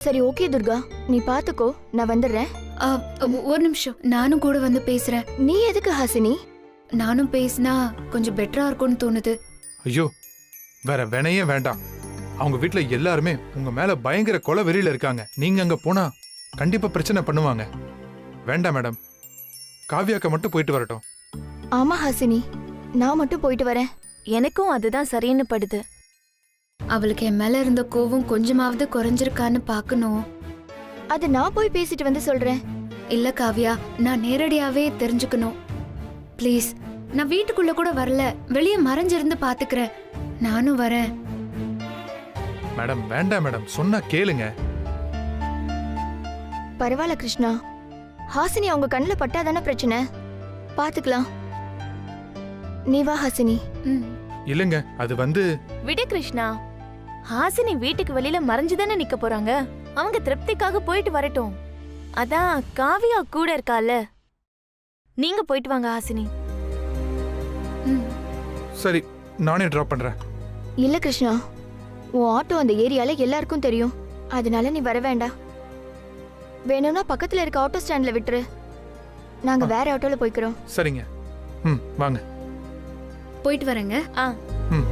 சரி ஓகே துர்கா, நீ பாத்துக்கோ, நான் வந்துடுறேன். ஒரு நிமிஷம், நானும் கூட வந்து பேசுறேன். நீ எதுக்கு ஹாசினி? நானும் பேசினா கொஞ்சம் பெட்டரா இருக்கும்னு தோணுது. ஐயோ, வேற வினையே வேண்டாம். அவங்க வீட்டுல எல்லாருமே உங்க மேல பயங்கர கொலை வெறியில இருக்காங்க. நீங்க அங்க போனா கண்டிப்பா பிரச்சனை பண்ணுவாங்க. வேண்டாம் மேடம், காவியாக்க மட்டும் போயிட்டு வரட்டும். ஆமா ஹாசினி, நான் மட்டும் போயிட்டு வரேன். எனக்கும் அதுதான் சரின்னு படுது. அவளுக்கு என் மேல இருந்த கோவம் கொஞ்சமாவது குறைஞ்சிருக்கான்னு பாக்கணும். அது நான் போய் பேசிட்டு வந்து சொல்றேன். இல்ல காவியா, நான் நேரடியாவே தெரிஞ்சுக்கணும். ப்ளீஸ், நான் வீட்டுக்குள்ள கூட வரல, வெளியே மறைஞ்சிருந்து பாத்துக்கிறேன். நானும் வரேன். மேடம் வேண்டாம் மேடம், சொன்னா கேளுங்க. பரவாயில்ல கிருஷ்ணா, ஹாசினி அவங்க கண்ணுல பட்டாதானே பிரச்சனை, பாத்துக்கலாம். நீ வா ஹாசினி. இல்லங்க, அது விடு கிருஷ்ணா, ஹாசினி வீட்டுக்கு வெளியில மறைஞ்சுதானே நிக்க போறாங்க. அவங்க திருப்திக்காக போயிட்டு வரட்டும். அதான் காவியா கூட இருக்கால. நீங்க போயிட்டு வாங்க ஹாசினி. சரி, நானே டிராப் பண்றேன். இல்ல கிருஷ்ணா, உன் ஆட்டோ அந்த ஏரியால எல்லாருக்கும் தெரியும், அதனால நீ வர வேண்டாம். வேணும்னா பக்கத்துல இருக்க ஆட்டோ ஸ்டாண்ட்ல விட்டுரு, நாங்க வேற ஆட்டோல போய்க்கிறோம். சரிங்க, வாங்க. போயிட்டு வரேங்க. ஆ. ம்.